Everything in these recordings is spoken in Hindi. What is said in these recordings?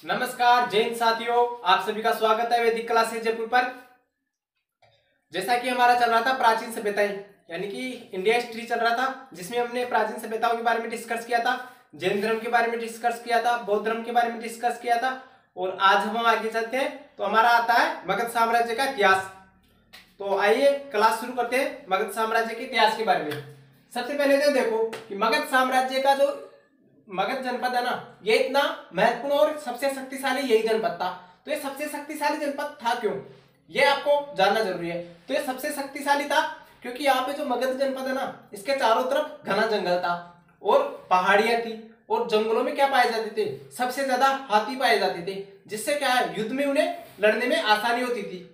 नमस्कार जैन साथियों, आप सभी का स्वागत है वैदिक क्लासेस जयपुर पर। जैसा कि हमारा चल रहा था प्राचीन सभ्यताएं यानी कि इंडिया हिस्ट्री चल रहा था, जिसमें हमने प्राचीन सभ्यताओं के बारे में डिस्कस किया था, जैन धर्म के बारे में डिस्कस किया था, बौद्ध धर्म के बारे में डिस्कस किया था। और आज हम आगे चलते हैं तो हमारा आता है मगध साम्राज्य का इतिहास। तो आइए क्लास शुरू करते हैं मगध साम्राज्य के इतिहास के बारे में। सबसे पहले तो देखो कि मगध साम्राज्य का जो मगध जनपद है ना, ये इतना महत्वपूर्ण और सबसे शक्तिशाली यही जनपद था। तो ये सबसे शक्तिशाली जनपद था क्यों, ये आपको जानना जरूरी है। तो ये सबसे शक्तिशाली था क्योंकि यहाँ पे जो मगध जनपद है ना, इसके चारों तरफ घना जंगल था और पहाड़ियां थी, और जंगलों में क्या पाए जाते थे, सबसे ज्यादा हाथी पाए जाते थे, जिससे क्या है युद्ध में उन्हें लड़ने में आसानी होती थी।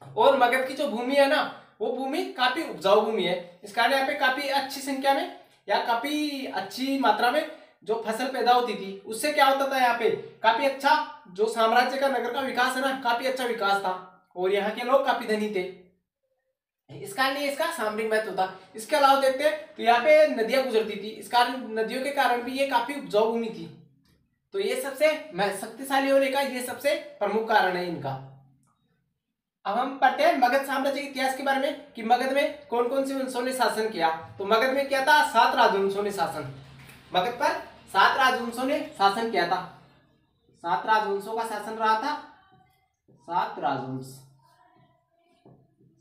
और मगध की जो भूमि है ना, वो भूमि काफी उपजाऊ भूमि है। इस कारण यहाँ पे काफी अच्छी संख्या में या काफी अच्छी मात्रा में जो फसल पैदा होती थी, उससे क्या होता था, यहाँ पे काफी अच्छा जो साम्राज्य का नगर का विकास है ना, काफी अच्छा विकास था। और यहाँ के लोग काफी धनी थे, इस कारण ये इसका सामरिक महत्व था। इसके अलावा देखते हैं तो यहाँ पे नदियां गुजरती थी, इस कारण नदियों के कारण भी ये काफी उपजाऊ भूमि थी। तो ये सबसे शक्तिशाली होने का ये सबसे प्रमुख कारण है इनका। अब हम पढ़ते हैं मगध साम्राज्य के इतिहास के बारे में कि मगध में कौन कौन से वंशों ने शासन किया। तो मगध में क्या था, 7 राजवंशों ने शासन, मगध पर 7 राजवंशों ने शासन किया था। 7 राजवंशों का शासन रहा था। 7 राजवंश,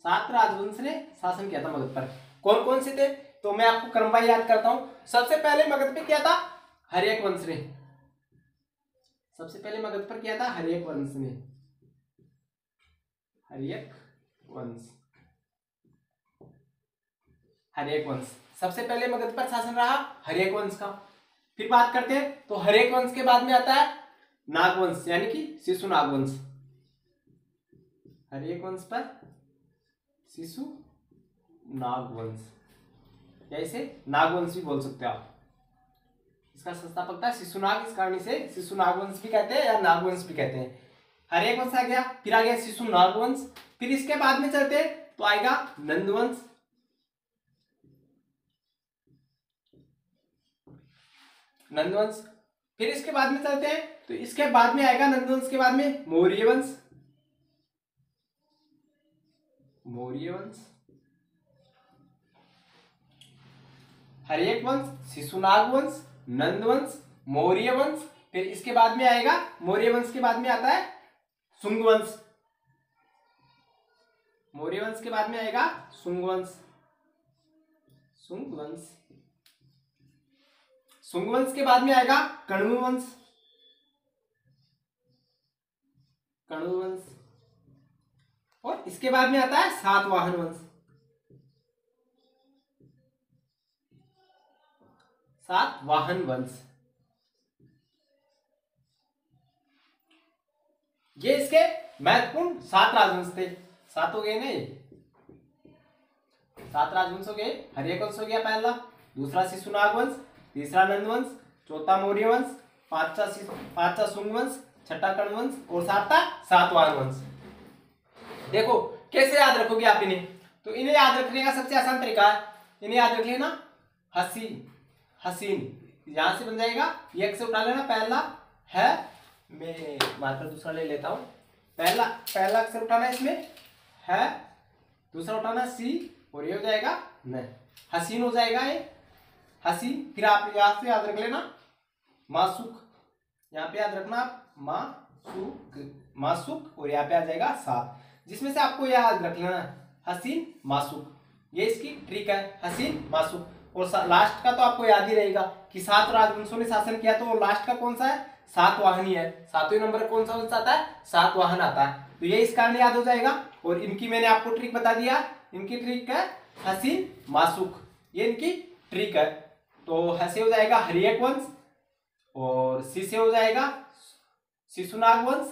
7 राजवंश ने शासन किया था मगध पर। कौन कौन से थे, तो मैं आपको क्रमवार याद करता हूं। सबसे पहले मगध पे क्या था, हर्यक वंश ने। सबसे पहले मगध पर क्या था, हर्यक वंश ने। हर्यक वंश, हर्यक वंश सबसे पहले मगध पर शासन रहा हर्यक वंश का। फिर बात करते हैं तो हर्यक वंश के बाद में आता है नागवंश यानी कि शिशु नागवंश। हर्यक वंश पर शिशु नागवंश, या इसे नागवंश भी बोल सकते हो आप। इसका संस्थापक था शिशुनाग, इस कारण इसे शिशु नागवंश भी कहते हैं या नागवंश भी कहते हैं। हर्यक वंश आ गया, फिर आ गया शिशु नागवंश। फिर इसके बाद में चलते हैं तो आएगा नंदवंश। नंदवंश, फिर इसके बाद में चलते हैं तो इसके बाद में आएगा नंदवंश के बाद में मौर्य वंश। मौर्य वंश, हर्यक वंश, शिशुनाग वंश, नंदवंश, मौर्य वंश। फिर इसके बाद में आएगा मौर्य वंश के बाद में आता है शुंग वंश। मौर्य वंश के बाद में आएगा शुंग वंश। शुंग वंश, शुंग वंश के बाद में आएगा कण्व वंश। कण्व वंश, और इसके बाद में आता है सातवाहन वंश। सातवाहन वंश, ये इसके महत्वपूर्ण 7 राजवंश थे। 7 हो गए ना, ये 7 राजवंश हो गए। हर्यक वंश हो गया पहला, दूसरा शिशुनाग वंश, तीसरा नंदवंश, चौथा मौर्य वंश, पांचवा शुंग वंश, छठा कण्व वंश और सातवां सातवाहन वंश। देखो कैसे याद रखोगे आप इन्हें, तो इन्हें याद रखने का सबसे आसान तरीका है, इन्हें याद रख लेना हसीन। हसीन यहां से बन जाएगा, ये एक से उठा लेना, पहला है, मैं मार्कर दूसरा ले लेता हूं। पहला अक्षर उठाना इसमें है, दूसरा उठाना सी, और ये हो जाएगा न, हसीन हो जाएगा ये हसीन। फिर आप यहां से याद रख लेना मासुक, यहाँ पे याद रखना आप मासुक, मासुक, और यहाँ पे आ जाएगा सात, जिसमें से आपको याद रख लेना हसीन मासुक। ये इसकी ट्रिक है, हसीन मासुक। और लास्ट का तो आपको याद ही रहेगा कि 7 राजवंशों ने शासन किया, तो लास्ट का कौन सा है, सातवाहनी है। 7वें नंबर कौन सा वंश आता है, सातवाहन आता है। तो ये इस कारण याद हो जाएगा। और इनकी मैंने आपको ट्रिक बता दिया, इनकी ट्रिक है हसीन मासुक, ये इनकी ट्रिक है। तो हसे हो जाएगा हर्यक वंश, और सी से हो जाएगा शिशुनाग वंश,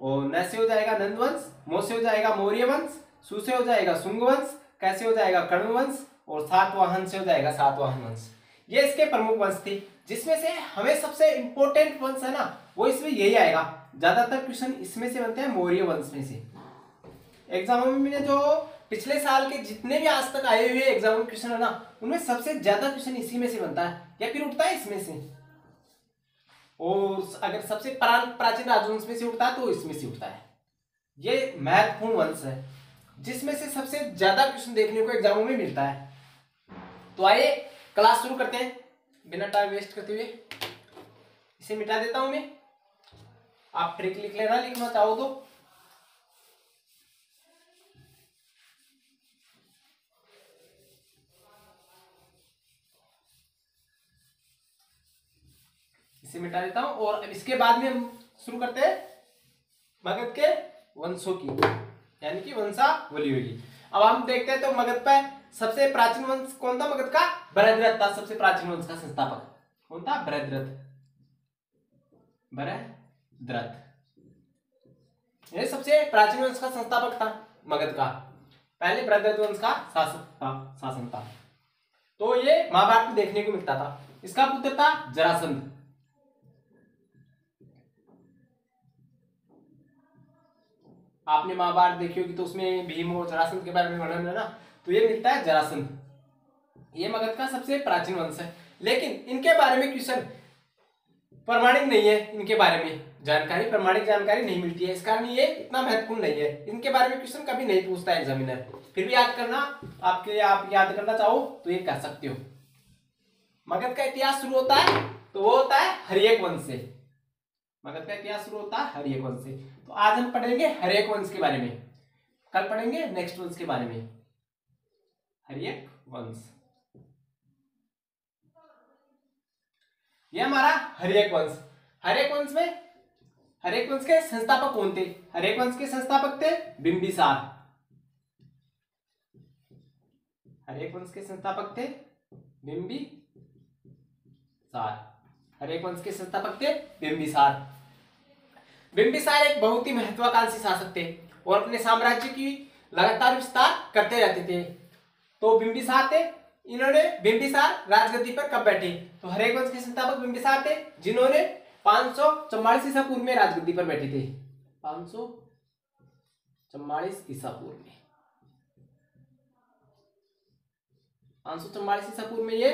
और न से हो जाएगा नंदवंश, मो से हो जाएगा मौर्य वंश, सु से हो जाएगा शुंग वंश, कैसे हो जाएगा कण्व वंश, और सातवाहन से हो जाएगा सातवाहन वंश। ये इसके प्रमुख वंश थे, जिसमें से हमें सबसे इंपॉर्टेंट वंश है ना, वो इसमें यही आएगा। ज्यादातर क्वेश्चन इसमें से बनते हैं मौर्य वंश में से। एग्जाम में जो पिछले साल के जितने भी आज तक आए हुए एग्जाम क्वेश्चन है ना, उनमें सबसे ज्यादा क्वेश्चन इसी में से बनता है या फिर उठता है इसमें से। और अगर सबसे प्राचीन राजवंश में से उठता है तो इसमें से उठता है। ये महत्वपूर्ण वंश है जिसमें से सबसे ज्यादा क्वेश्चन देखने को एग्जामों में मिलता है। तो आइए क्लास शुरू करते हैं बिना टाइम वेस्ट करते हुए। इसे मिटा देता हूं मैं, आप ट्रिक लिख लेना लिखना चाहो तो। इसे मिटा देता हूं और अब इसके बाद में हम शुरू करते हैं मगध के वंशों की, यानी कि वंशावली होगी। अब हम देखते हैं तो मगध पे सबसे प्राचीन वंश कौन था? मगध का बृहद्रथ था सबसे प्राचीन वंश का संस्थापक। कौन था? बृहद्रथ। बृहद्रथ ये सबसे प्राचीन वंश का संस्थापक था मगध का। पहले बृहद्रथ वंश का शासन था। तो ये महाभारत में देखने को मिलता था। इसका पुत्र था जरासंध। आपने महाभारत देखी होगी तो उसमें भीम और जरासंध के बारे में वर्णन है ना, तो ये मिलता है जरासंध। ये मगध का सबसे प्राचीन वंश है, लेकिन इनके बारे में क्वेश्चन प्रमाणिक नहीं है। इनके बारे में जानकारी प्रमाणिक जानकारी नहीं मिलती है, इस कारण ये इतना महत्वपूर्ण नहीं है। इनके बारे में क्वेश्चन कभी नहीं पूछता है एग्जामिनर। फिर भी याद करना, आप याद करना चाहो तो ये कर सकते हो। मगध का इतिहास शुरू होता है तो वो होता है हर्यक वंश से। मगध का इतिहास शुरू होता है हर्यक वंश से। तो आज हम पढ़ेंगे हर्यक वंश के बारे में, कल पढ़ेंगे नेक्स्ट वंश के बारे में। हर्यक वंश, ये हमारा हर्यक वंश। हर्यक वंश के संस्थापक कौन थे? हर्यक वंश के संस्थापक थे बिंबिसार। हर्यक वंश के संस्थापक थे बिंबिसार। हर्यक वंश के संस्थापक थे बिंबिसार। बिंबिसार एक बहुत ही महत्वाकांक्षी शासक थे और अपने साम्राज्य की लगातार विस्तार करते रहते थे। तो बिंबिसार थे, इन्होंने बिंबिसार राजगद्दी पर कब बैठे? तो हर्यक वंश के संस्थापक बिंबिसार थे जिन्होंने 544 ईसा पूर्व में राजगद्दी पर बैठे थे। 544 ईसा पूर्व में, 544 ईसा पूर्व में ये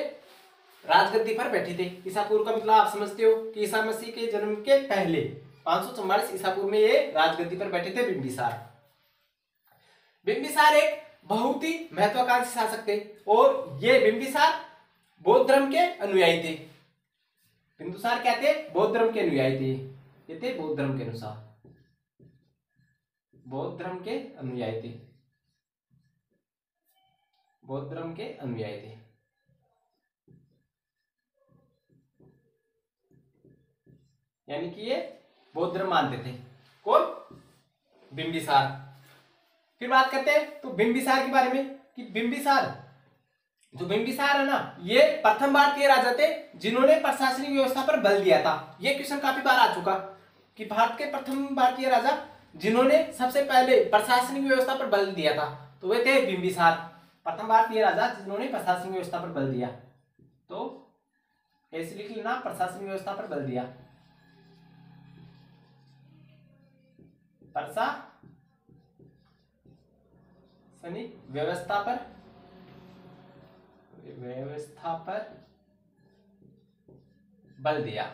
राजगद्दी पर बैठे थे। ईसा पूर्व का मतलब आप समझते हो कि ईसा मसीह के जन्म के पहले 544 ईसा पूर्व में ये राजगद्दी पर बैठे थे बिंबिसार। बिंबिसार एक बहुत ही महत्वाकांक्षी शासक थे और ये बिंबिसार बौद्ध धर्म के अनुयायी थे। बिंदुसार क्या थे? बौद्ध धर्म के अनुयायी थे। ये थे बौद्ध धर्म के अनुसार, बौद्ध धर्म के अनुयायी थे। बौद्ध धर्म के अनुयायी थे। यानी कि ये बौद्ध धर्म मानते थे। कौन? बिंबिसार। फिर बात करते हैं तो बिंबिसार के बारे में कि बिंबिसार है ना, ये प्रथम भारतीय राजा थे जिन्होंने प्रशासनिक व्यवस्था पर बल दिया था। ये क्वेश्चन काफी बार आ चुका कि भारत के प्रथम भारतीय राजा जिन्होंने सबसे पहले प्रशासनिक व्यवस्था पर बल दिया था, तो वे थे बिंबिसार। प्रथम भारतीय राजा जिन्होंने प्रशासनिक व्यवस्था पर बल दिया, तो ऐसे लिख लेना, प्रशासनिक व्यवस्था पर बल दिया। प्रशासनिक व्यवस्था पर बल दिया।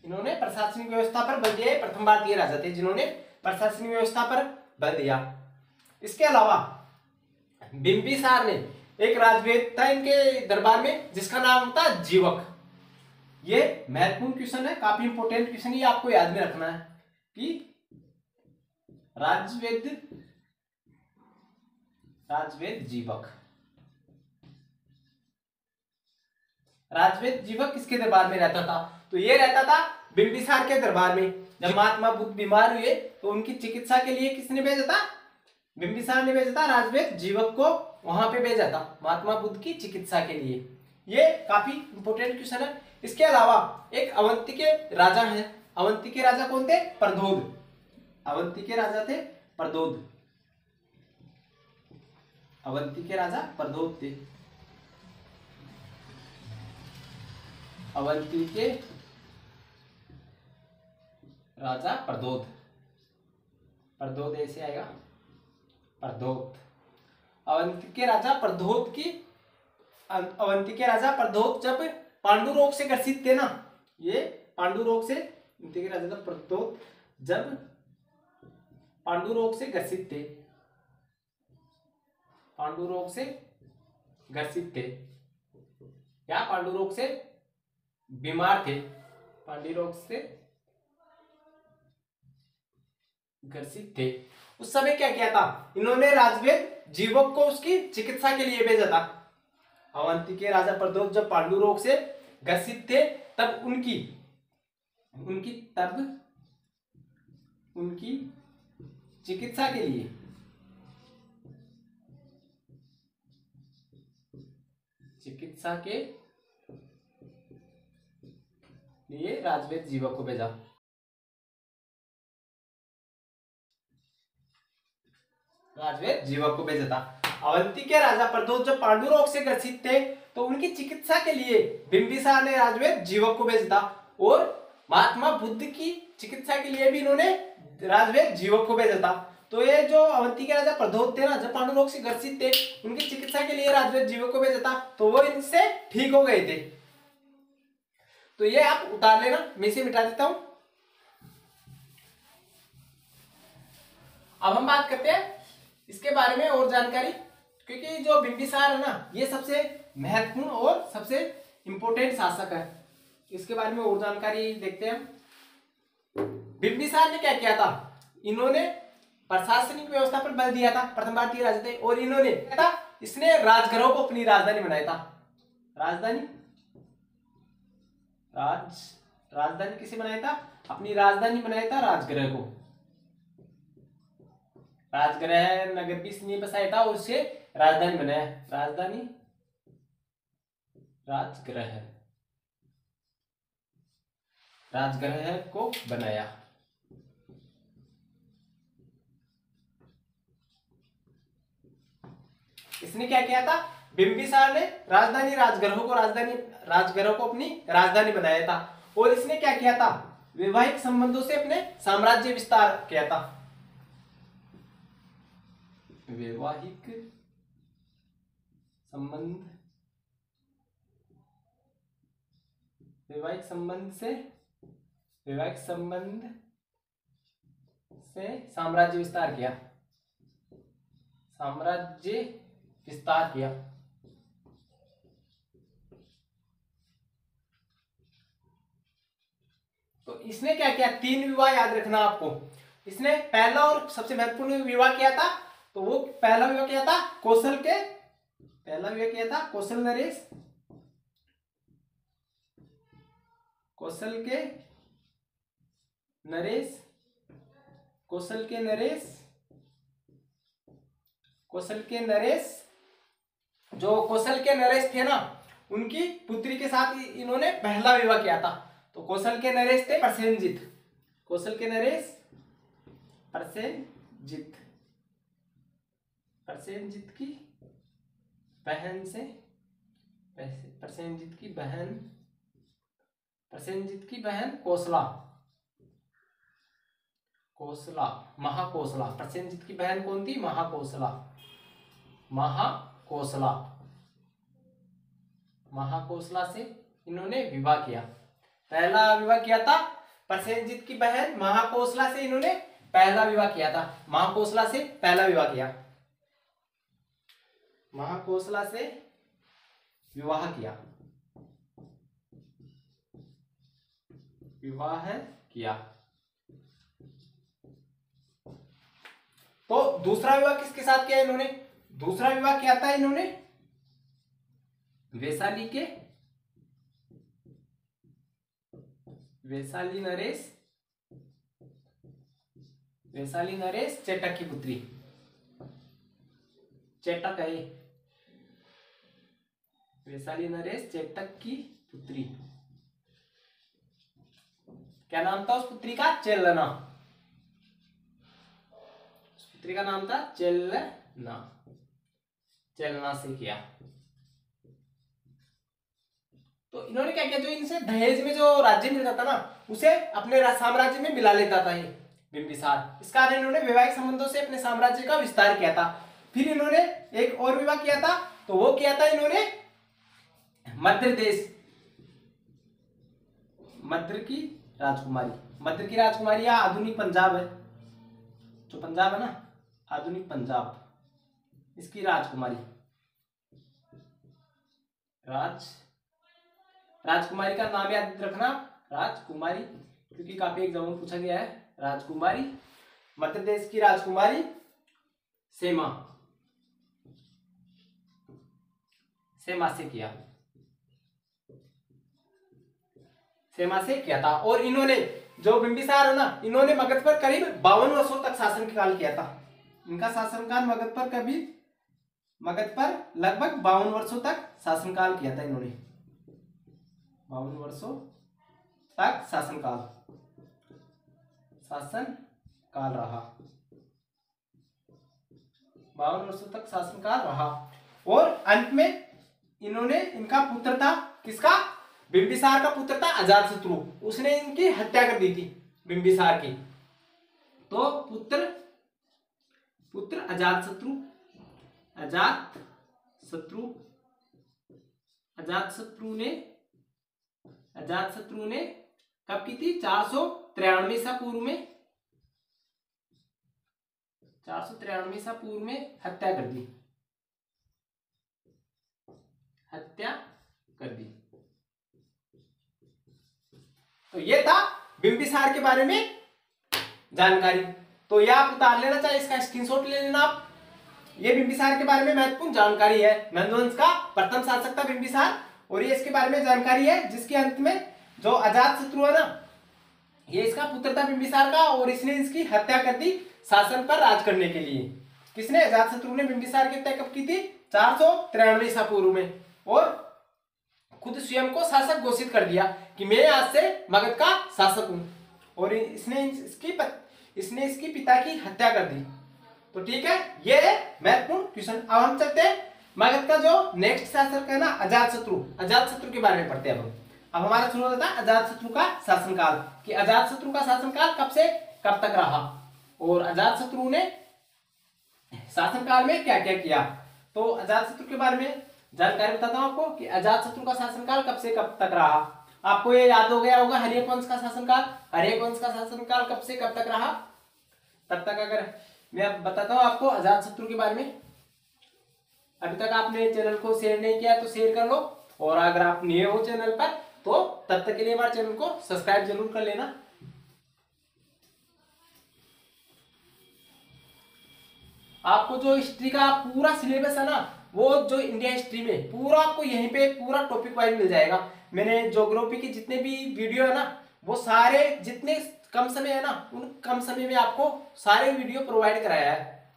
इन्होंने प्रशासनिक व्यवस्था पर बल दिया। प्रथम भारतीय राजा थे जिन्होंने प्रशासनिक व्यवस्था पर बल दिया। इसके अलावा बिंबिसार ने एक राजवेद था इनके दरबार में जिसका नाम था जीवक। ये महत्वपूर्ण क्वेश्चन है, काफी इंपोर्टेंट क्वेश्चन, ये आपको याद में रखना है कि राजवेद जीवक किसके दरबार में रहता था? तो ये रहता था बिंबिसार के दरबार में। जब महात्मा बुद्ध बीमार हुए तो उनकी चिकित्सा के लिए किसने भेजा था? बिंबिसार ने भेजा था राजवेद जीवक को, वहां पे भेजा था महात्मा बुद्ध की चिकित्सा के लिए। ये काफी इंपोर्टेंट क्वेश्चन है। इसके अलावा एक अवंती के राजा हैं। अवंती के राजा कौन थे? प्रद्योत। अवंती के राजा थे प्रद्योत। अवंती के राजा प्रद्योत थे। अवंती के राजा प्रद्योत, प्रद्योत ऐसे आएगा, प्रद्योत। अवंती के राजा प्रद्योत की अवंती के राजा प्रद्योत जब पांडु रोग से ग्रसित थे ना, ये पांडु रोग से, अवंती के राजा प्रद्योत जब पांडु रोग से ग्रसित थे, पांडु रोग से ग्रसित थे या पांडु रोग से बीमार थे, पांडु रोग से ग्रसित थे, उस समय क्या किया था, इन्होंने राजवेद जीवक को उसकी चिकित्सा के लिए भेजा था। अवंती के राजा प्रद्योत जब पांडु रोग से ग्रसित थे तब उनकी चिकित्सा के लिए राजवेद जीवक को भेजा। राजवेद जीवक को भेजा था। अवंती के राजा प्रद्योत जब पांडु रोग से ग्रसित थे तो उनकी चिकित्सा के लिए बिंबिसार ने राजवेद जीवक को भेजा था, और महात्मा बुद्ध की चिकित्सा के लिए भी इन्होंने राजवेद जीवक को भेजा था। तो ये जो अवंती के राजा प्रद्योत थे ना, जब पांडु रोग से ग्रसित थे, उनकी चिकित्सा के लिए राजवेद जीवक को भेजा था, तो वो इनसे ठीक हो गए थे। तो ये आप उतार लेना, मैं इसे मिटा देता हूं। अब हम बात करते हैं इसके बारे में और जानकारी, क्योंकि जो बिंबिसार है ना, ये सबसे महत्वपूर्ण और सबसे इंपॉर्टेंट शासक है। इसके बारे में और जानकारी देखते हैं। बिंबिसार ने क्या किया था, इन्होंने प्रशासनिक व्यवस्था पर बल दिया था, प्रथम भारतीय राजा थे, और इन्होंने क्या था, इसने राजगृहों को अपनी राजधानी बनाया था। राजधानी किसे बनाया था, अपनी राजधानी बनाया था राजगृह को। राजगृह नगर भी इसने बसाया था और उसे राजधानी बनाया, राजगृह को बनाया। इसने क्या किया था, बिंबिसार ने राजगृहों को अपनी राजधानी बनाया था, और इसने क्या किया था, वैवाहिक संबंधों से अपने साम्राज्य विस्तार किया था। वैवाहिक संबंध से साम्राज्य विस्तार किया, तो इसने क्या किया, 3 विवाह याद रखना आपको। इसने पहला और सबसे महत्वपूर्ण विवाह किया था, तो वो पहला विवाह किया था कौशल के नरेश थे ना, उनकी पुत्री के साथ इन्होंने पहला विवाह किया था। तो कौशल के नरेश थे प्रसेनजित, प्रसेनजित की बहन महाकोसला। प्रसेनजित की बहन कौन थी, महाकोसला से इन्होंने विवाह किया। पहला विवाह किया था प्रसेनजित की बहन महाकोसला से, इन्होंने पहला विवाह किया था, महाकोसला से पहला विवाह किया, महाकोसला से विवाह किया। तो दूसरा विवाह किसके साथ किया इन्होंने, दूसरा विवाह किया था इन्होंने वैशाली नरेश चेटक की पुत्री, चेटक है वैशाली नरेश चेटक की पुत्री। क्या नाम था उस पुत्री का, चेलना। उस पुत्री का नाम था चेलना से किया। तो इन्होंने क्या किया, जो इनसे दहेज में जो राज्य मिलता था ना, उसे अपने साम्राज्य में मिला लेता था ये बिंबिसार। इस कारण इन्होंने वैवाहिक संबंधों से अपने साम्राज्य का विस्तार किया था। फिर इन्होंने एक और विवाह किया था, तो वो किया था इन्होंने मध्य देश, मध्य की राजकुमारी, मध्य की राजकुमारी या आधुनिक पंजाब है, जो पंजाब है ना, आधुनिक पंजाब, इसकी राजकुमारी, राजकुमारी का नाम याद रखना, राजकुमारी, क्योंकि काफी एग्जाम में पूछा गया है। राजकुमारी, मध्य प्रदेश की राजकुमारी सेमा, सेमा से किया, सेमा से किया था। और इन्होंने जो बिंबिसार है ना, इन्होंने मगध पर करीब 52 वर्षों तक शासन काल किया था। इनका शासनकाल मगध पर लगभग 52 वर्षों तक शासनकाल किया था इन्होंने, 52 वर्षों तक शासन काल रहा, 52 वर्षों तक शासनकाल रहा। और अंत में इन्होंने, इनका पुत्र था, किसका, बिंबिसार का पुत्र था अजातशत्रु, उसने इनकी हत्या कर दी थी बिंबिसार की। तो पुत्र अजातशत्रु ने कब की थी, 493 ईसा पूर्व में, 493 ईसा पूर्व में हत्या कर दी, तो ये था बिंबिसार के बारे में जानकारी। तो ये आप उतार लेना, चाहे इसका स्क्रीनशॉट ले लेना आप। ये बिंबिसार के बारे में महत्वपूर्ण जानकारी है। नंदवंश का प्रथम शासक था बिंबिसार, और ये इसके बारे में जानकारी है, जिसके अंत में जो अजातशत्रु है ना, ये इसका पुत्र था बिंबिसार का, और इसने इसकी हत्या कर दी शासन पर राज करने के लिए। किसने, अजातशत्रु ने बिंबिसार की हत्या कब की थी, 493 ईसा पूर्व में, और खुद स्वयं को शासक घोषित कर दिया कि मैं आज से मगध का शासक हूं, और इसने इसकी पिता की हत्या कर दी। तो ठीक है, ये महत्वपूर्ण क्वेश्चन। अब हम चलते हैं मगध का जो नेक्स्ट शासक है ना, अजातशत्रु के बारे में पढ़ते हैं अब हमारा शुरू होता है अजातशत्रु का शासनकाल, कि अजातशत्रु का शासनकाल कब से कब तक रहा, और अजातशत्रु ने शासनकाल में क्या क्या किया। तो अजातशत्रु के बारे में जानकारी बताता हूं आपको कि अजातशत्रु का शासनकाल कब से कब तक रहा। आपको ये याद हो गया होगा, हर्यक वंश का शासनकाल, हर्यक वंश का शासनकाल कब से कब तक रहा। तब तक अगर मैं बताता हूं आपको अजातशत्रु के बारे में, अभी तक आपने चैनल को शेयर नहीं किया तो शेयर कर लो, और अगर आप नए हो चैनल पर तो तब तक के लिए हमारे चैनल को सब्सक्राइब जरूर कर लेना। आपको जो हिस्ट्री का पूरा सिलेबस है ना, वो जो इंडिया हिस्ट्री में पूरा आपको यहीं पे पूरा टॉपिक वाइज मिल जाएगा। मैंने ज्योग्राफी के जितने भी वीडियो है ना, वो सारे जितने कम समय है ना, उन कम समय में आपको सारे वीडियो प्रोवाइड कराया है।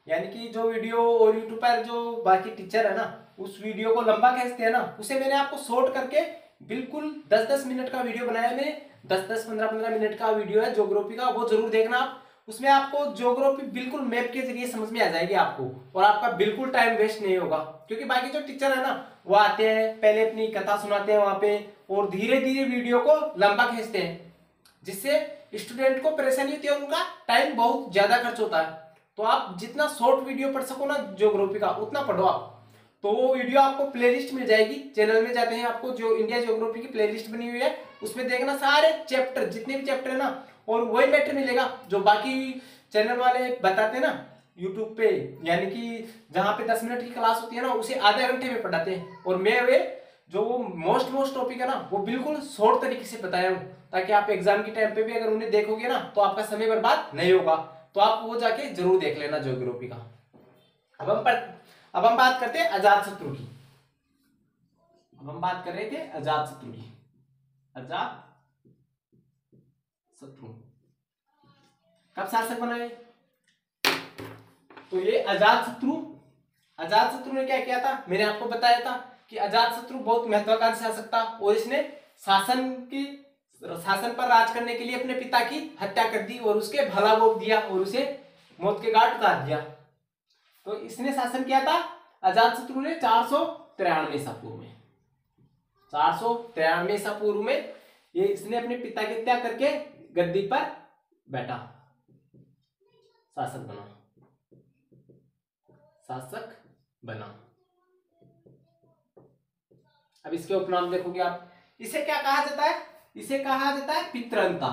यानी कि जो वीडियो और यूट्यूब पर जो बाकी टीचर है ना, उस वीडियो को लंबा खींचते हैं ना, उसे मैंने आपको शॉर्ट करके बिल्कुल 10-10 मिनट का वीडियो बनाया है मैंने, 10-10 15-15 मिनट का वीडियो है ज्योग्राफी का, वो जरूर देखना आप। उसमें आपको ज्योग्राफी बिल्कुल मैप के जरिए समझ में आ जाएगी आपको, और आपका बिल्कुल टाइम वेस्ट नहीं होगा। क्योंकि बाकी जो टीचर है ना, वो आते हैं पहले अपनी कथा सुनाते हैं वहां पे, और धीरे धीरे वीडियो को लंबा खींचते हैं, जिससे स्टूडेंट को परेशानी होती है, उनका टाइम बहुत ज्यादा खर्च होता है। तो आप जितना शॉर्ट वीडियो पढ़ सको ना ज्योग्राफी का, उतना पढ़ो आप। तो वो वीडियो आपको प्लेलिस्ट मिल जाएगी, चैनल में जाते हैं आपको जो इंडिया ज्योग्राफी की प्लेलिस्ट बनी हुई है, उसमें देखना सारे चैप्टर, जितने भी चैप्टर है ना, और वही मैटर मिलेगा जो बाकी चैनल वाले बताते हैं ना यूट्यूब पे। यानी कि जहां पे 10 मिनट की क्लास होती है ना, उसे आधे घंटे में पढ़ाते हैं, और मैं वे जो वो मोस्ट टॉपिक है ना, वो बिल्कुल शॉर्ट तरीके से बताया हूँ, ताकि आप एग्जाम के टाइम पे भी अगर उन्हें देखोगे ना, तो आपका समय बर्बाद नहीं होगा। तो आप वो जाके जरूर देख लेना ज्योग्राफी का। अब हम बात करते हैं अजातशत्रु की। अब हम बात कर रहे थे अजातशत्रु की। अजातशत्रु कब शासक बनाए, तो ये अजातशत्रु ने क्या किया था, मैंने आपको बताया था कि अजातशत्रु बहुत महत्वाकांक्षी शासक था, और इसने शासन पर राज करने के लिए अपने पिता की हत्या कर दी, और उसके भला भोग दिया, और उसे मौत के घाट उतार दिया। तो इसने शासन किया था अजातशत्रु ने 493 ईसा पूर्व में, 493 ईसा पूर्व में ये इसने अपने पिता की हत्या करके गद्दी पर बैठा, शासक बना। अब इसके उपनाम देखोगे आप, इसे क्या कहा जाता है, इसे कहा जाता है पितृहंता,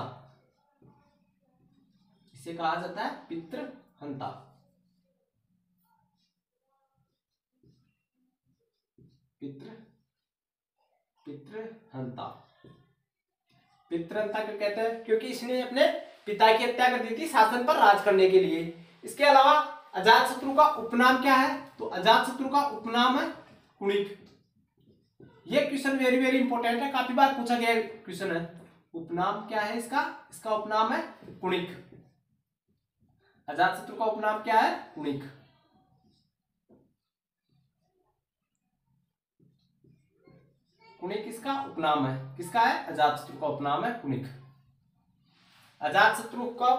इसे कहा जाता है पितृहंता। पितृहंता, पितृहंता क्यों कहते हैं, क्योंकि इसने अपने पिता की हत्या कर दी थी शासन पर राज करने के लिए। इसके अलावा अजातशत्रु का उपनाम क्या है, तो अजातशत्रु का उपनाम है कुणिक। ये क्वेश्चन वेरी वेरी इंपॉर्टेंट है, काफी बार पूछा गया क्वेश्चन है। उपनाम क्या है इसका, इसका उपनाम है कुणिक। अजातशत्रु का उपनाम क्या है, कुणिक। कुणिक किसका उपनाम है, किसका है, अजातशत्रु का उपनाम है कुणिक। अजातशत्रु को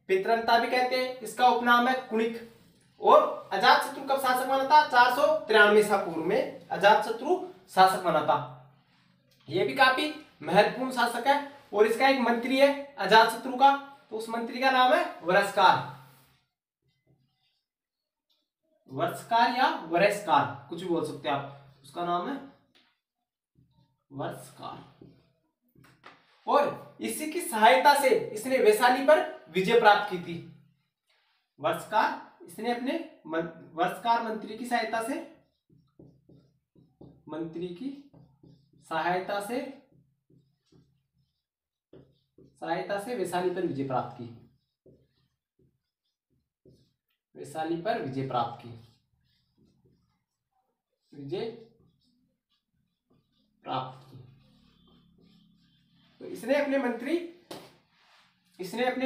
पितृहंता भी कहते हैं, इसका उपनाम है कुणिक। और अजातशत्रु कब शासक बना था, 493 ईसा पूर्व में अजातशत्रु शासक बना था। यह भी काफी महत्वपूर्ण शासक है। और इसका एक मंत्री है अजातशत्रु का, तो उस मंत्री का नाम है वरस्कार, वर्षकार या वरेस्कार कुछ भी बोल सकते हैं आप, उसका नाम है वर्षकार। और इसी की सहायता से इसने वैशाली पर विजय प्राप्त की थी। वर्षकार, इसने अपने वर्षकार मंत्री की सहायता से, मंत्री की सहायता से वैशाली पर विजय प्राप्त की, वैशाली पर विजय प्राप्त की, विजय प्राप्त की। तो इसने अपने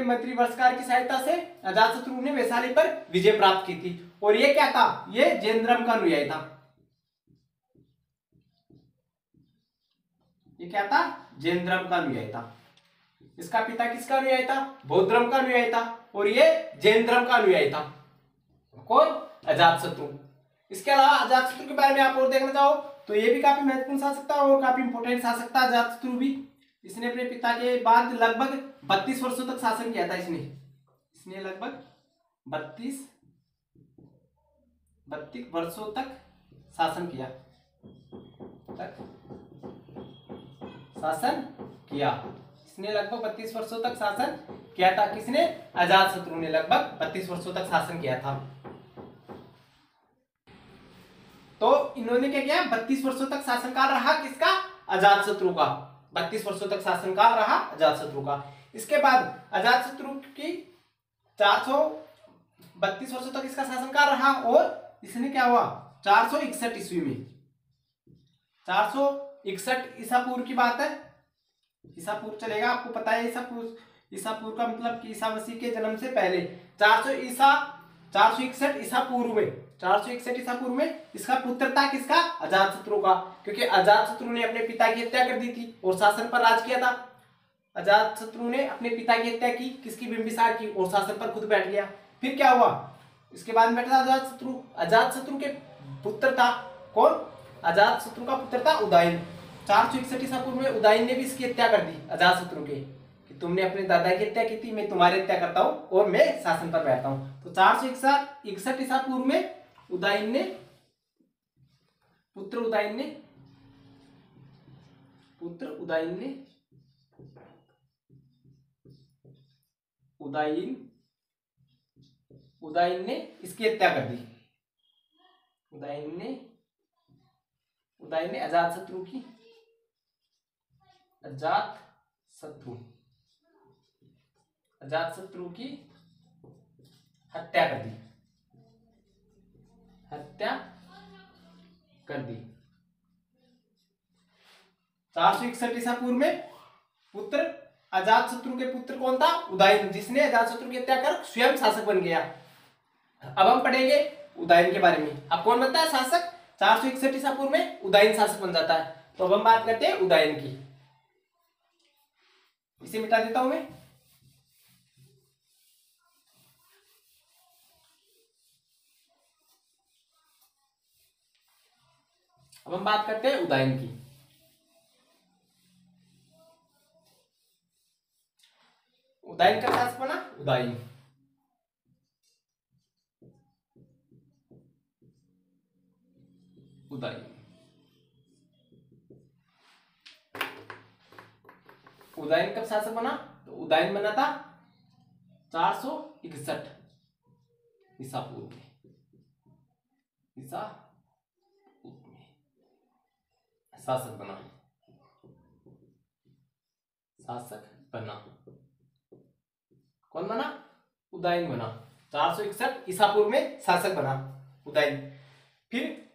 मंत्री वर्षकार की सहायता से अजातशत्रु ने वैशाली पर विजय प्राप्त की थी। और ये क्या था, ये जैन धर्म का अनुयायी था। ये क्या था, जैन धर्म का अनुयायी था। इसका पिता किसका अनुयायी था, बौद्ध धर्म का अनुयायी था। और ये जैन धर्म का अनुयायी था। कौन, अजातशत्रु। इसके अलावा अजातशत्रु के बारे में आप और देखना चाहो तो ये भी काफी महत्वपूर्ण शासक था और काफी इंपोर्टेंट शासक था अजातशत्रु भी। इसने अपने पिता के बाद लगभग 32 वर्षों तक शासन किया था। इसने लगभग 32 वर्षों तक शासन किया, इसने लगभग 32 वर्षों तक शासन किया था। किसने, अजातशत्रु ने लगभग 32 वर्षों तक शासन किया था। तो इन्होंने क्या किया, 32 वर्षों तक शासनकाल रहा किसका, अजातशत्रु का। 32 वर्षों तक शासनकाल रहा अजातशत्रु का। इसके बाद अजातशत्रु की 432 वर्षों तक इसका शासनकाल रहा। और इसने क्या हुआ, 461 ईस्वी में, 461 ईसा पूर्व की बात है। ईसा पूर्व चलेगा, आपको पता है ईसा पूर्व का मतलब कि ईसा मसीह के जन्म से पहले 461 ईसा पूर्व में, 461 ईसा पूर्व में इसका पुत्र था किसका, अजातशत्रु का। क्योंकि अजातशत्रु ने अपने पिता की हत्या कर दी थी और शासन पर राज किया था। अजातशत्रु ने अपने पिता की हत्या की, किसकी, बिंबिसार की, और शासन पर खुद बैठ गया। फिर क्या हुआ, इसके बाद में बैठा अजातशत्रु। अजातशत्रु के पुत्र था कौन, अजातशत्रु का पुत्र था उदयन। 461 ईसा पूर्व में उदयन ने भी इसकी हत्या कर दी अजातशत्रु के, कि तुमने अपने दादा की हत्या की थी, मैं तुम्हारी हत्या करता हूं और मैं शासन पर बैठता हूं। तो 461 ईसा पूर्व में उदयन ने इसकी हत्या कर दी। उदयन ने अजातशत्रु की हत्या कर दी। 461 ईसा पूर्व में पुत्र, अजातशत्रु के पुत्र कौन था, उदयन, जिसने अजातशत्रु की हत्या कर स्वयं शासक बन गया। अब हम पढ़ेंगे उदयन के बारे में। अब कौन बनता है शासक, 461 ईसा पूर्व में उदयन शासक बन जाता है। तो अब हम बात करते हैं उदयन की। इसे मिटा देता हूं मैं। अब हम बात करते हैं उदयन की। उदयन का शासक बना उदयन। उदयन कब शासक बना? तो उदयन बना था 461 ईसा पूर्व में, ईसा पूर्व में शासक बना, शासक बना। कौन बना? उदयन बना। 461 ईसा पूर्व में शासक बना उदयन। फिर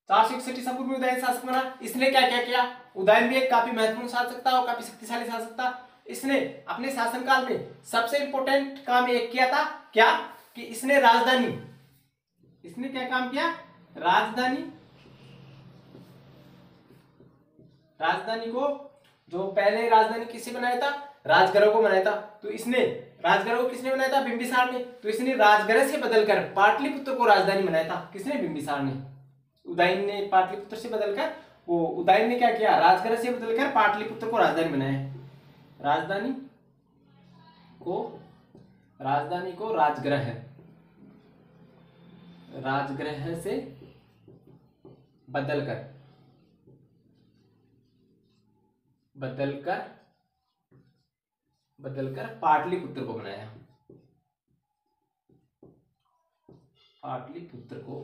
461 ईसा पूर्व में उदयन शासक बना। इसने क्या क्या किया? उदयन भी एक काफी महत्वपूर्ण शासक था और काफी शक्तिशाली शासक था। इसने अपने शासनकाल में सबसे इंपॉर्टेंट काम एक किया था, क्या? कि इसने राजधानी, इसने क्या काम किया? राजधानी, राजधानी को, जो पहले राजधानी किसे बनाया था? राजगृह को बनाया था। तो इसने राजगृह को किसने बनाया था? बिंबिसार ने। तो इसने राजगृह से बदलकर पाटलिपुत्र को राजधानी बनाया था। किसने? बिंबिसार ने। उदयन ने पाटलिपुत्र से बदलकर, वो उदयन ने क्या किया? राजगृह से बदलकर पाटलिपुत्र को राजधानी बनाया। राजधानी को राजगृह, राजगृह से बदलकर पाटलिपुत्र को बनाया। पाटलिपुत्र को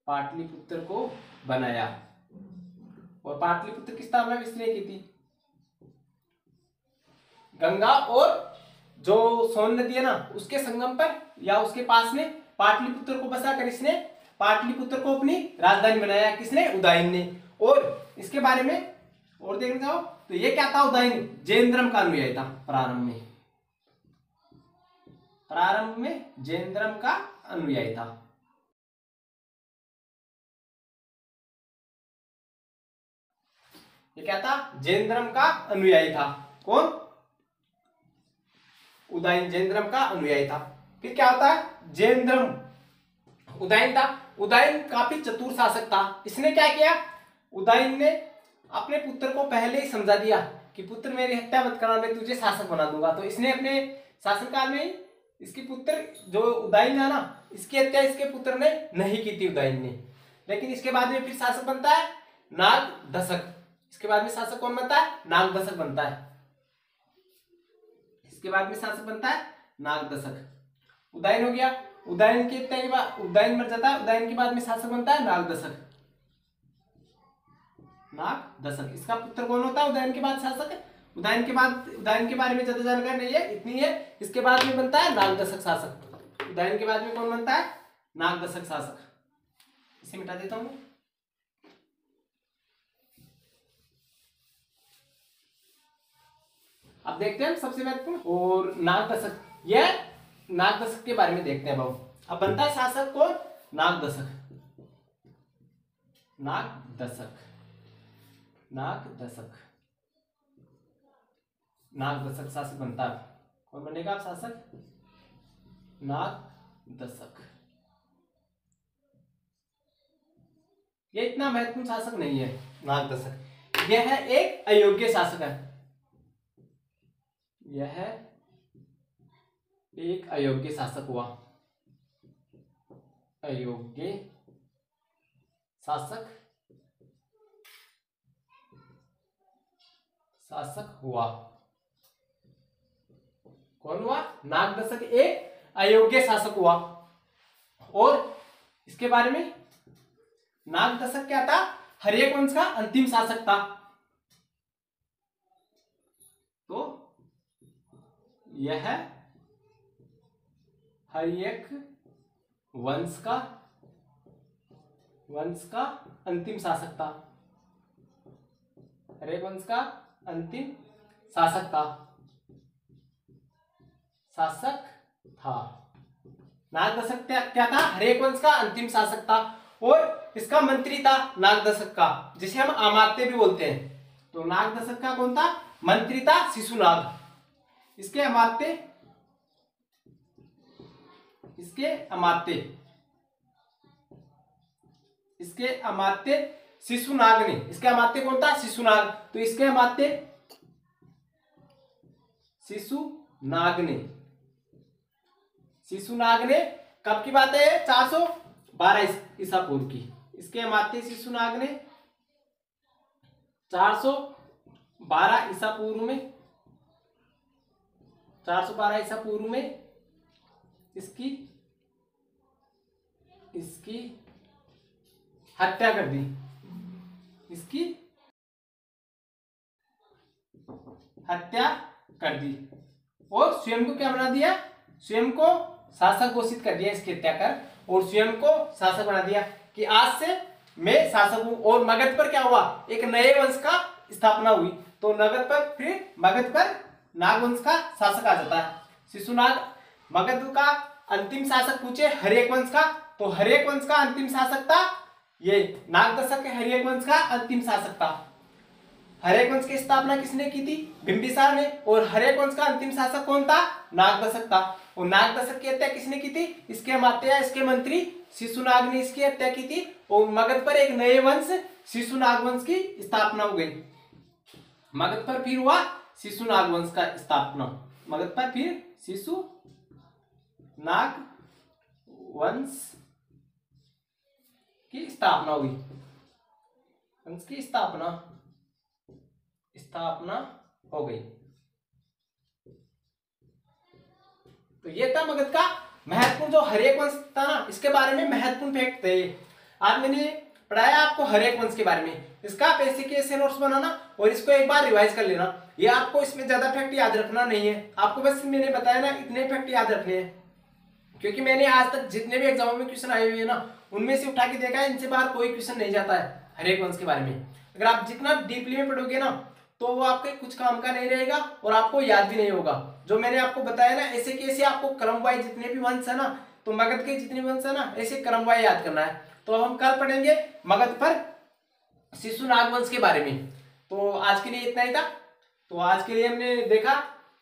पाटलिपुत्र को बनाया। और पाटलिपुत्र की स्थापना किसने की थी? गंगा और जो सोन नदी है ना, उसके संगम पर या उसके पास में पाटलिपुत्र को बसाकर इसने पाटलिपुत्र को अपनी राजधानी बनाया। किसने? उदयन ने। और इसके बारे में और देखना चाहो तो ये क्या था? उदयन जैन धर्म का अनुयायी था। प्रारंभ में जैन धर्म का अनुयायी था। ये क्या था? जैन धर्म का अनुयायी था। कौन? उदयन जैन धर्म का अनुयायी था। फिर क्या होता है? जैन धर्म, उदयन था। उदयन काफी चतुर शासक था। इसने क्या किया? उदयन ने अपने पुत्र को पहले ही समझा दिया कि पुत्र मेरी हत्या मत करना, मैं तुझे शासक बना दूंगा। तो इसने अपने शासनकाल में ही इसकी पुत्र जो उदयन है ना, इसकी हत्या इसके पुत्र ने नहीं की थी, उदयन ने। लेकिन इसके बाद में फिर शासक बनता है नागदशक। इसके बाद में शासक कौन बनता है? नागदशक बनता है। इसके बाद में शासक बनता है नागदशक। उदयन हो गया। उदयन के हत्या के बाद उदयन मर जाता है। उदयन के बाद में शासक बनता है नागदशक। नागदशक इसका पुत्र कौन होता है? उदयन के बाद शासक। उदयन के बारे में ज्यादा जानकारी नहीं है, इतनी है। इसके बाद में बनता है नागदशक शासक। उदयन के बाद में कौन बनता है? नागदशक शासक। इसे मिटा देता हूं। अब देखते हैं सबसे महत्वपूर्ण और नागदशक, यह नागदशक के बारे में देखते हैं। बाबू अब बनता है शासक कौन? नागदशक। नागदशक शासक बनता है। कौन बनेगा अब शासक? नागदशक। ये इतना महत्वपूर्ण शासक नहीं है नागदशक। यह एक अयोग्य शासक है। यह एक अयोग्य शासक हुआ। अयोग्य शासक हुआ। कौन हुआ? नागदशक एक अयोग्य शासक हुआ। और इसके बारे में, नागदशक क्या था? हर्यक वंश का अंतिम शासक था। तो यह हर्यक वंश का अंतिम शासक था। हर्यक वंश का अंतिम शासक था। नागदशक क्या था? हर्यक वंश का अंतिम शासक था। और इसका मंत्री था नागदशक का, जिसे हम अमात्य भी बोलते हैं। तो नागदशक का कौन था? मंत्री था शिशुनाग। इसके अमात्य शिशुनाग ने, इसके अमात्य कौन था? शिशुनाग। तो इसके अमात्य शिशुनाग ने कब की बात है? 412 ईसा पूर्व की। इसके अमात्य शिशुनाग ने 412 ईसा पूर्व में, 412 ईसा पूर्व में इसकी हत्या कर दी, इसकी हत्या कर दी और स्वयं को क्या बना दिया, स्वयं को शासक घोषित कर दिया इसकी हत्या कर, और स्वयं को शासक बना दिया कि आज से मैं शासक हूं। और मगध पर क्या हुआ, एक नए वंश का स्थापना हुई। तो मगध पर नागवंश का शासक आ जाता है शिशुनाग। मगध का अंतिम शासक पूछे हर्यक वंश का, तो हर्यक वंश का अंतिम शासक था ये नागदशक, हर्यक वंश का अंतिम शासक था। हर्यक वंश की स्थापना किसने की थी, बिंबिसार ने, और हर्यक वंश का अंतिम शासक कौन था, नागदशक था। और नागदशक की हत्या किसने की थी, इसके मात्या, इसके मंत्री शिशुनाग ने इसकी हत्या की थी। और मगध पर एक नए वंश शिशुनाग वंश की स्थापना हो गई। मगध पर फिर हुआ शिशुनाग वंश का स्थापना, मगध पर फिर शिशुनाग वंश की स्थापना हुई, वंश की स्थापना हो गई। तो ये था मगध का महत्वपूर्ण जो हर्यक वंश था ना, इसके बारे में महत्वपूर्ण फैक्ट थे। आज मैंने पढ़ाया आपको हर्यक वंश के बारे में, इसका आप ऐसे के ऐसे नोट्स बनाना और इसको एक बार रिवाइज कर लेना। ये आपको इसमें ज्यादा फैक्ट याद रखना नहीं है, आपको बस मैंने बताया ना इतने फैक्ट याद रखने हैं, क्योंकि मैंने आज तक जितने भी एग्जामों में क्वेश्चन आए हुए हैं ना, उनमें से उठा के देखा है, इनसे बाहर कोई क्वेश्चन नहीं जाता है हर्यक वंश के बारे में। अगर आप जितना डीपली में पढ़ोगे ना, तो वो आपके कुछ काम का नहीं रहेगा और आपको याद भी नहीं होगा। जो मैंने आपको बताया ना, ऐसे कैसे आपको क्रम वाइज जितने भी वंश है ना, तो मगध के जितने वंश है ना, ऐसे क्रम वाइज याद करना है। तो हम कल पढ़ेंगे मगध पर शिशुनाग वंश के बारे में। तो आज के लिए इतना ही था। तो आज के लिए हमने देखा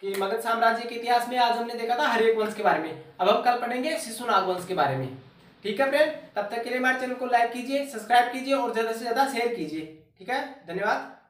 कि मगध साम्राज्य के इतिहास में आज हमने देखा था हर्यक वंश के बारे में। अब हम कल पढ़ेंगे शिशुनाग वंश के बारे में। ठीक है फ्रेंड, तब तक के लिए हमारे चैनल को लाइक कीजिए, सब्सक्राइब कीजिए और ज्यादा से ज्यादा शेयर कीजिए। ठीक है, धन्यवाद।